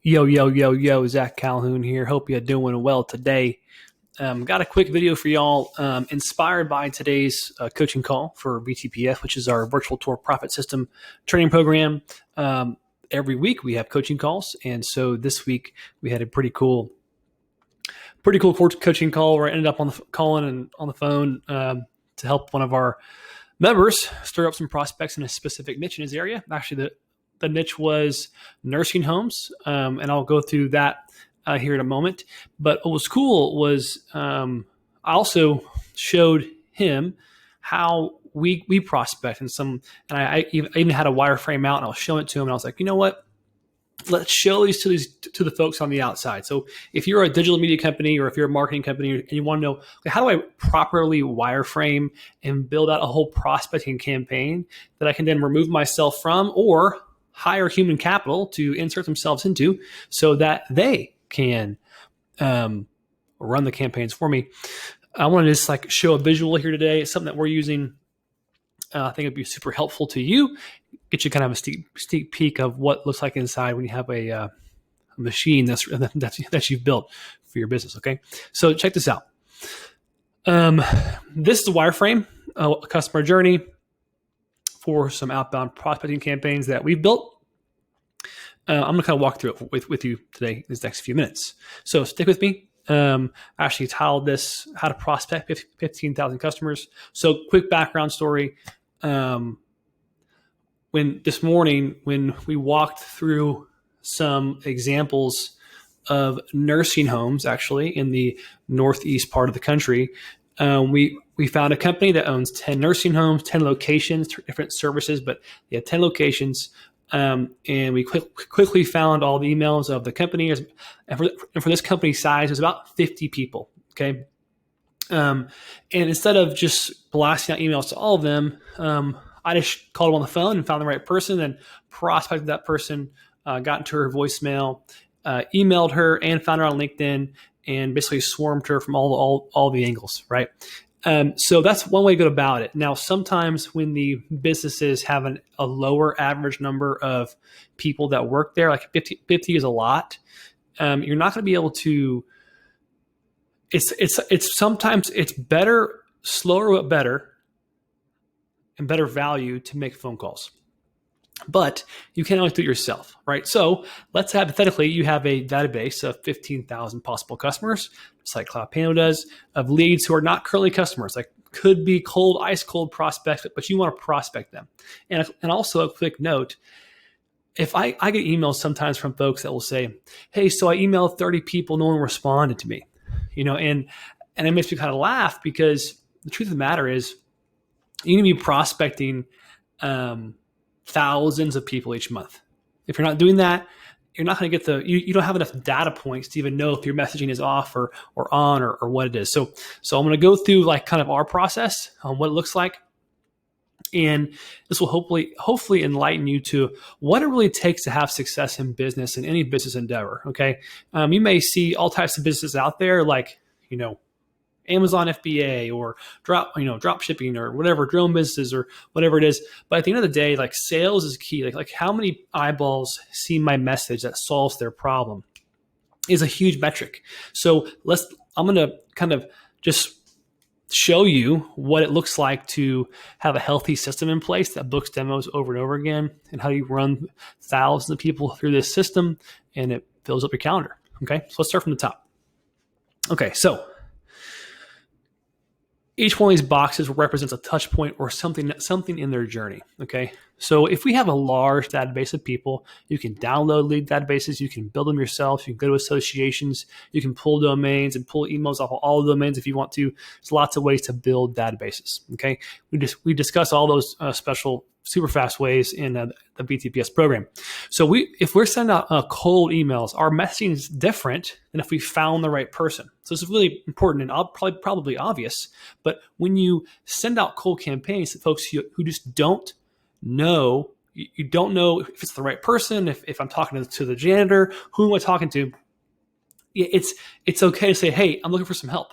Yo, yo, yo, yo, Zach Calhoun here. Hope you're doing well today. Got a quick video for y'all inspired by today's coaching call for VTPF, which is our virtual tour profit system training program. Every week we have coaching calls. And so this week we had a pretty cool coaching call where I ended up calling and on the phone to help one of our members stir up some prospects in a specific niche in his area. Actually, the niche was nursing homes, and I'll go through that here in a moment. But what was cool was I also showed him how we prospect and I even had a wireframe out and I was showing it to him and I was like, you know what? Let's show these to the folks on the outside. So if you're a digital media company or if you're a marketing company and you want to know, okay, how do I properly wireframe and build out a whole prospecting campaign that I can then remove myself from or hire human capital to insert themselves into so that they can run the campaigns for me. I want to just show a visual here today. It's something that we're using. I think it'd be super helpful to you. Get you kind of a sneak peek of what it looks like inside when you have a machine that you've built for your business. Okay, so check this out. This is a wireframe, a customer journey for some outbound prospecting campaigns that we've built. I'm going to kind of walk through it with you today in these next few minutes. So stick with me. I actually titled this "How to Prospect 15,000 Customers." So quick background story. This morning, when we walked through some examples of nursing homes, actually in the northeast part of the country, we found a company that owns 10 nursing homes, 10 locations, different services, but they have 10 locations. And we quickly found all the emails of the company. And for this company size, it was about 50 people. Okay. And instead of just blasting out emails to all of them, I just called them on the phone and found the right person and prospected that person, got into her voicemail, emailed her and found her on LinkedIn and basically swarmed her from all the angles. Right. So that's one way to go about it. Now, sometimes when the businesses have a lower average number of people that work there, like 50 is a lot. You're not going to be able to. It's sometimes it's better, slower but better, and better value to make phone calls. But you can't always do it yourself, right? So let's hypothetically, you have a database of 15,000 possible customers, just like CloudPano does, of leads who are not currently customers, like could be ice cold prospects, but you want to prospect them. And also a quick note, if I get emails sometimes from folks that will say, hey, so I emailed 30 people, no one responded to me, and it makes me kind of laugh because the truth of the matter is you need to be prospecting thousands of people each month. If you're not doing that, you're not going to get you don't have enough data points to even know if your messaging is off or on or what it is. So I'm going to go through kind of our process on what it looks like. And this will hopefully enlighten you to what it really takes to have success in business in any business endeavor. Okay. You may see all types of businesses out there like, Amazon FBA or drop shipping or whatever, drone businesses or whatever it is. But at the end of the day, sales is key. Like how many eyeballs see my message that solves their problem is a huge metric. So I'm going to kind of just show you what it looks like to have a healthy system in place that books demos over and over again and how you run thousands of people through this system and it fills up your calendar. Okay. So let's start from the top. Okay. So each one of these boxes represents a touch point or something in their journey. Okay. So if we have a large database of people, you can download lead databases. You can build them yourself. You can go to associations. You can pull domains and pull emails off of all the domains if you want to. There's lots of ways to build databases. Okay. We discuss all those special super fast ways in the BTPS program. So if we're sending out cold emails, our messaging is different than if we found the right person. So this is really important and probably obvious. But when you send out cold campaigns to folks who just don't know, you don't know if it's the right person, if I'm talking to the janitor, who am I talking to? It's okay to say, hey, I'm looking for some help.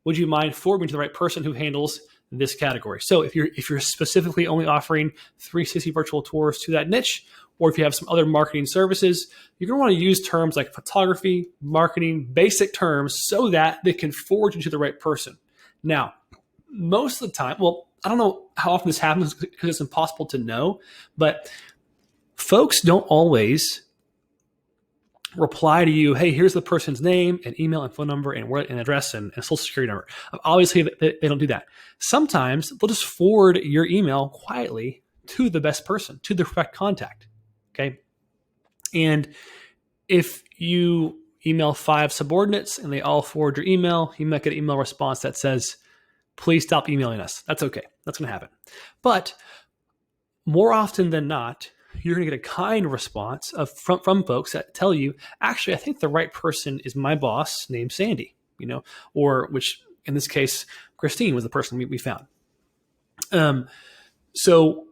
Would you mind forwarding me to the right person who handles this category? So if you're specifically only offering 360 virtual tours to that niche, or if you have some other marketing services, you're going to want to use terms like photography, marketing, basic terms so that they can forward you to the right person. Now, most of the time, well, I don't know how often this happens because it's impossible to know, but folks don't always reply to you, hey, here's the person's name and email and phone number and where and address and social security number. Obviously, they don't do that. Sometimes they'll just forward your email quietly to the best person, to the correct contact. Okay. And if you email 5 subordinates and they all forward your email, you might get an email response that says, please stop emailing us. That's okay. That's going to happen. But more often than not, you're going to get a kind response from folks that tell you, actually, I think the right person is my boss named Sandy, or which in this case, Christine was the person we found. So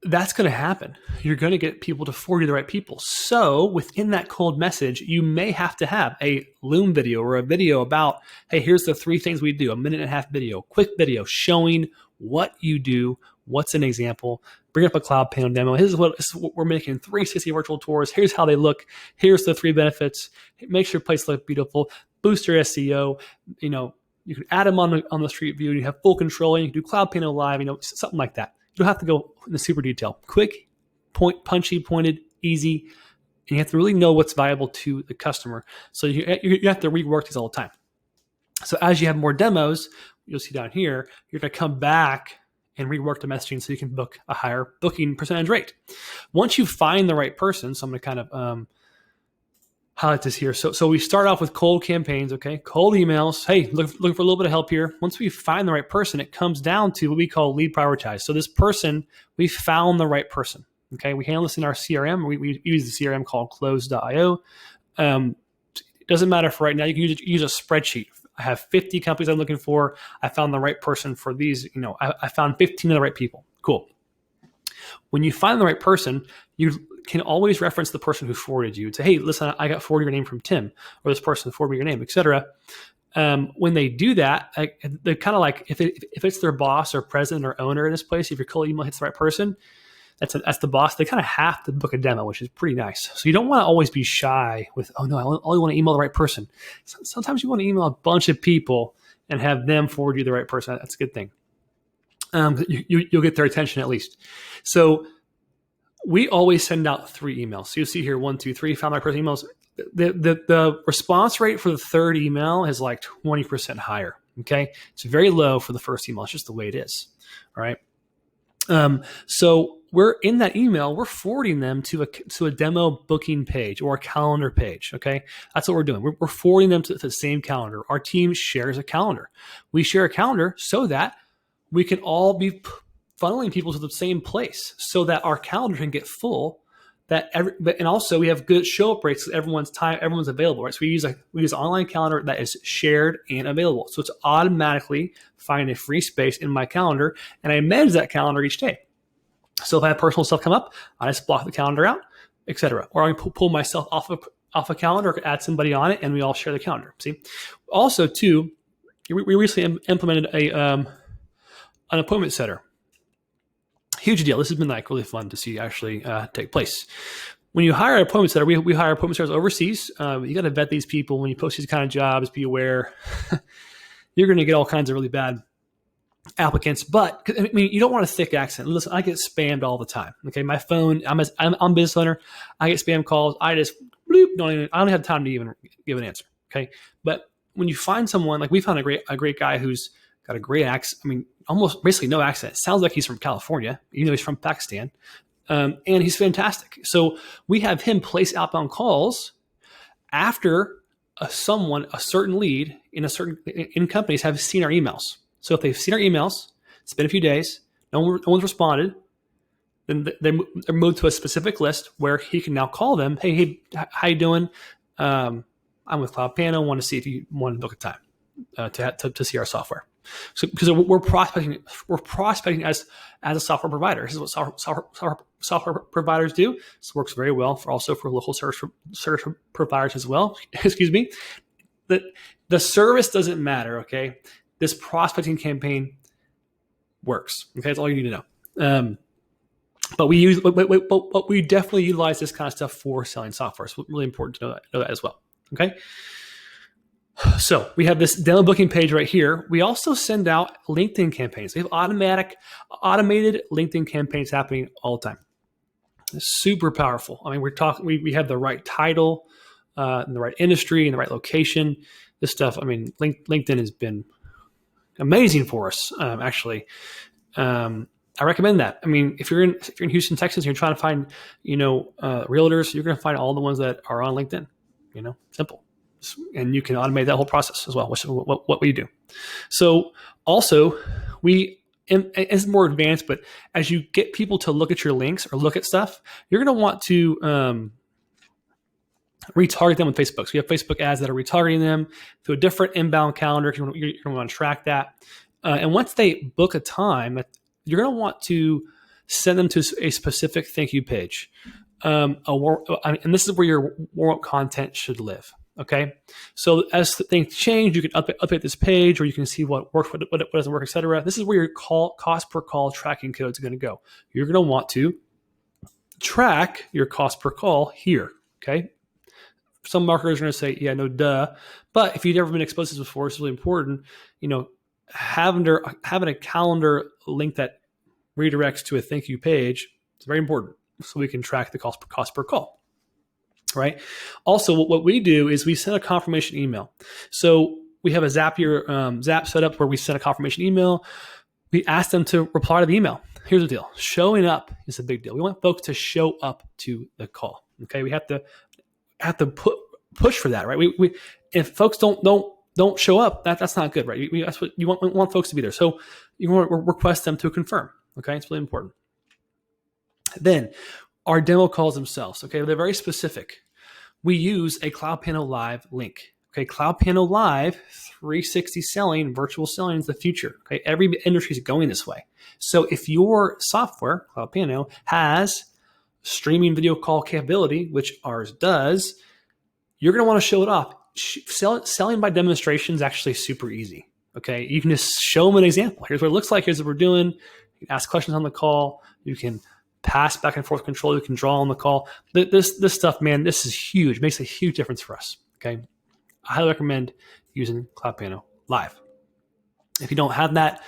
that's going to happen. You're going to get people to forward you the right people. So within that cold message, you may have to have a Loom video or a video about, hey, here's the 3 things we do, a 1.5-minute video, quick video showing what you do, what's an example, bring up a CloudPano demo. This is what we're making 360 virtual tours. Here's how they look. Here's the 3 benefits. It makes your place look beautiful, boost your SEO. You can add them on the street view. You have full control. And you can do CloudPano live, something like that. You don't have to go into super detail. Quick, punchy, pointed, easy. And you have to really know what's valuable to the customer. So you have to rework these all the time. So as you have more demos, you'll see down here, you're going to come back and rework the messaging so you can book a higher booking percentage rate. Once you find the right person, so I'm going to kind of highlight this here. So we start off with cold campaigns, okay? Cold emails. Hey, looking for a little bit of help here. Once we find the right person, it comes down to what we call lead prioritize. So this person, we found the right person, okay? We handle this in our CRM. We use the CRM called close.io. It doesn't matter for right now. You can use a spreadsheet. I have 50 companies I'm looking for. I found the right person for these. I found 15 of the right people. Cool. When you find the right person, you can always reference the person who forwarded you. Say, hey, listen, I got forwarded your name from Tim, or this person forwarded me your name, etc. When they do that, they're kind of like, if it's their boss or president or owner in this place, if your cold email hits the right person, that's the boss. They kind of have to book a demo, which is pretty nice. So you don't want to always be shy with, oh no, I only want to email the right person. Sometimes you want to email a bunch of people and have them forward you the right person. That's a good thing. You'll get their attention at least. So we always send out 3 emails. So you'll see here 1, 2, 3 found my person emails. The response rate for the 3rd email is like 20% higher. Okay, it's very low for the first email. It's just the way it is. All right. So we're in that email, we're forwarding them to a demo booking page or a calendar page. Okay. That's what we're doing. We're forwarding them to the same calendar. Our team shares a calendar. We share a calendar so that we can all be funneling people to the same place so that our calendar can get full. And also we have good show up rates. So everyone's available, right? So we use an online calendar that is shared and available. So it's automatically finding a free space in my calendar, and I manage that calendar each day. So if I have personal stuff come up, I just block the calendar out, etc. Or I can pull myself off a calendar or add somebody on it, and we all share the calendar. See, also too, we recently implemented an appointment setter. Huge deal. This has been really fun to see actually take place. When you hire an appointment setter, we hire appointment setters overseas. You got to vet these people. When you post these kind of jobs, be aware you're going to get all kinds of really bad applicants. But you don't want a thick accent. Listen, I get spammed all the time. Okay, my phone. I'm a business owner. I get spam calls. I just bloop. I don't have time to even give an answer. Okay, but when you find someone we found a great guy who's got a great accent. Almost basically no accent. It sounds like he's from California, even though he's from Pakistan. And he's fantastic. So we have him place outbound calls after a certain lead in companies have seen our emails. So if they've seen our emails, it's been a few days, no one's responded, then they're moved to a specific list where he can now call them. Hey, how you doing? I'm with CloudPano. Want to see if you want to book a time to see our software. So because we're prospecting as a software provider. This is what software providers do. This works very well for local service providers as well. Excuse me. The service doesn't matter. Okay, this prospecting campaign works. Okay, that's all you need to know. But we definitely utilize this kind of stuff for selling software. So it's really important to know that as well. Okay. So we have this demo booking page right here. We also send out LinkedIn campaigns. We have automated LinkedIn campaigns happening all the time. It's super powerful. I mean, we have the right title, in the right industry, in the right location. This stuff, I mean, LinkedIn has been amazing for us, actually. I recommend that. I mean, if you're in Houston, Texas, and you're trying to find, realtors, you're going to find all the ones that are on LinkedIn. Simple, and you can automate that whole process as well, which is what we do. So also, it's more advanced, but as you get people to look at your links or look at stuff, you're going to want to retarget them with Facebook. So you have Facebook ads that are retargeting them through a different inbound calendar. You're going to want to track that. And once they book a time, you're going to want to send them to a specific thank you page. And this is where your warm-up content should live. Okay. So as things change, you can update this page, or you can see what works, what doesn't work, et cetera. This is where your cost per call tracking code is going to go. You're going to want to track your cost per call here. Okay. Some marketers are going to say, yeah, no, duh. But if you've never been exposed to this before, it's really important, having a calendar link that redirects to a thank you page. It's very important, so we can track the cost per call, right? Also, what we do is we send a confirmation email. So we have a Zap set up where we send a confirmation email. We ask them to reply to the email. Here's the deal. Showing up is a big deal. We want folks to show up to the call. Okay, we have to push for that, right? We if folks don't show up, that's not good, right? That's what you want folks to be there. So you want to request them to confirm. Okay, it's really important. Then our demo calls themselves. Okay, they're very specific. We use a CloudPano Live link. Okay, CloudPano Live 360 selling, virtual selling is the future. Okay, every industry is going this way. So if your software, CloudPano, has streaming video call capability, which ours does, you're going to want to show it off. Selling by demonstration is actually super easy. Okay, you can just show them an example. Here's what it looks like. Here's what we're doing. You can ask questions on the call. You can pass back and forth control. You can draw on the call. This stuff, man, this is huge. It makes a huge difference for us. Okay, I highly recommend using CloudPano Live. If you don't have that,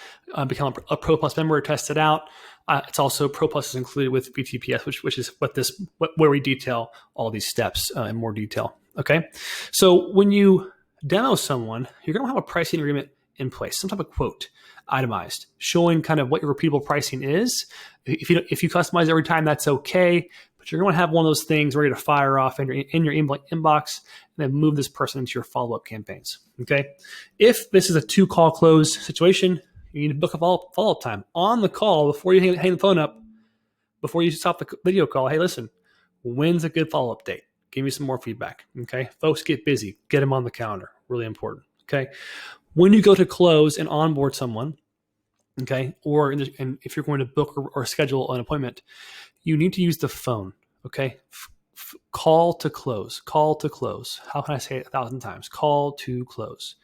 become a Pro Plus member, test it out. It's also Pro Plus is included with BTPS, which is where we detail all these steps in more detail. Okay, so when you demo someone, you're going to have a pricing agreement in place, some type of quote, itemized, showing kind of what your repeatable pricing is. If you customize every time, that's okay, but you're going to have one of those things ready to fire off in your inbox, and then move this person into your follow-up campaigns. Okay, if this is a 2-call close situation, you need to book a follow-up time on the call before you hang the phone up, before you stop the video call. Hey, listen, when's a good follow-up date? Give me some more feedback. Okay, folks, get busy. Get them on the calendar. Really important. Okay, when you go to close and onboard someone, okay, and if you're going to book or schedule an appointment, you need to use the phone. Okay, call to close. Call to close. How can I say it 1,000 times? Call to close.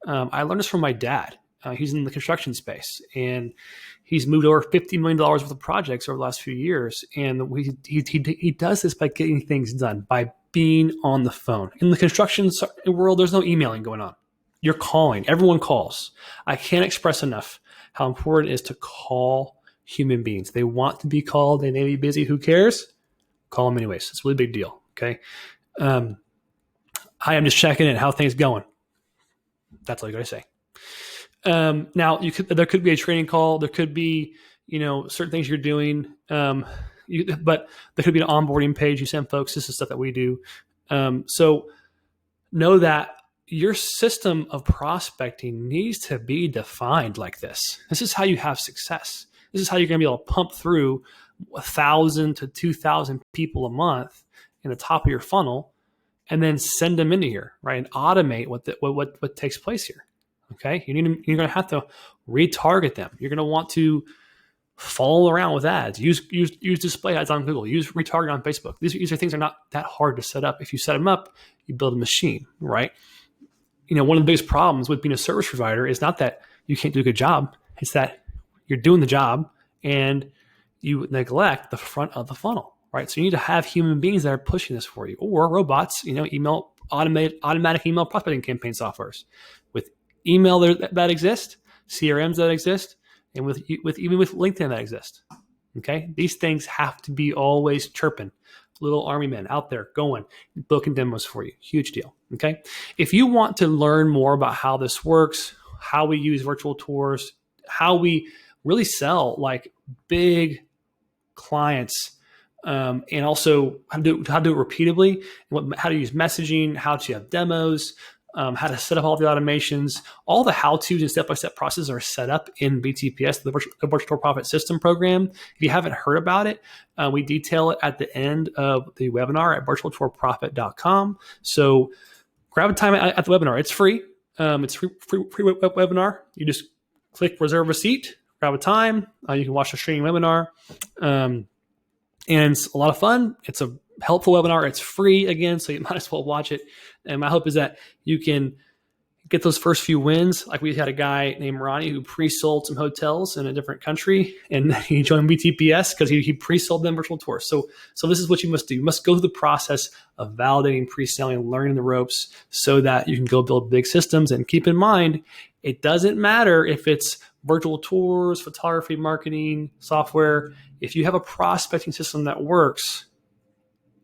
I learned this from my dad. He's in the construction space, and he's moved over $50 million worth of projects over the last few years. And he does this by getting things done, by being on the phone. In the construction world, there's no emailing going on. You're calling. Everyone calls. I can't express enough how important it is to call human beings. They want to be called. They may be busy. Who cares? Call them anyways. It's a really big deal. Okay. Hi, I'm just checking in. How things going? That's all you got to say. Now there could be a training call. There could be, certain things you're doing. But there could be an onboarding page you send folks. This is stuff that we do. So know that your system of prospecting needs to be defined like this. This is how you have success. This is how you're going to be able to pump through 1,000 to 2,000 people a month in the top of your funnel, and then send them into here, right? And automate what takes place here. Okay, you're going to have to retarget them. You're going to want to follow around with ads. Use display ads on Google. Use retargeting on Facebook. These are things that are not that hard to set up. If you set them up, you build a machine, right? One of the biggest problems with being a service provider is not that you can't do a good job. It's that you're doing the job and you neglect the front of the funnel, right? So you need to have human beings that are pushing this for you, or robots, automatic email prospecting campaign softwares with email that exist, CRMs that exist, and even with LinkedIn that exist. Okay, these things have to be always chirping. Little army men out there going, booking demos for you. Huge deal. Okay, if you want to learn more about how this works, how we use virtual tours, how we really sell like big clients, and also how to do it repeatedly, how to use messaging, how to have demos, how to set up all the automations, all the how-tos and step-by-step processes are set up in BTPS, the Virtual Tour Profit System program. If you haven't heard about it, we detail it at the end of the webinar at virtualtourprofit.com. So grab a time at the webinar. It's free. It's free webinar. You just click reserve a seat, grab a time. You can watch the streaming webinar. And it's a lot of fun. It's a helpful webinar. It's free again, so you might as well watch it. And my hope is that you can get those first few wins. Like we had a guy named Ronnie who pre-sold some hotels in a different country, and he joined BTPS because he pre-sold them virtual tours. So this is what you must do. You must go through the process of validating, pre-selling, learning the ropes so that you can go build big systems. And keep in mind, it doesn't matter if it's virtual tours, photography, marketing, software. If you have a prospecting system that works,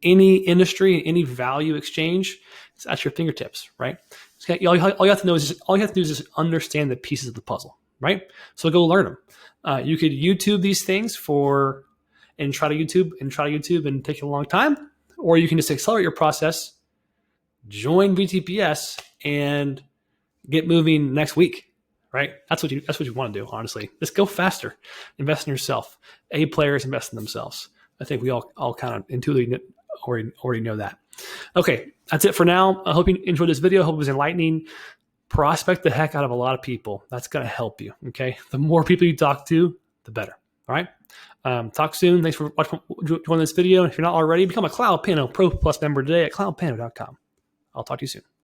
any industry, any value exchange, it's at your fingertips, right? So all you have to do is just understand the pieces of the puzzle, right? So go learn them. You could YouTube these things and try to YouTube and take a long time, or you can just accelerate your process, join BTPS, and get moving next week, right? That's what you want to do, honestly. Just go faster. Invest in yourself. A players invest in themselves. I think we all kind of intuitively already know that. Okay, that's it for now. I hope you enjoyed this video. I hope it was enlightening. Prospect the heck out of a lot of people. That's going to help you, okay? The more people you talk to, the better, all right? Talk soon. Thanks for joining this video. If you're not already, become a CloudPano Pro Plus member today at cloudpano.com. I'll talk to you soon.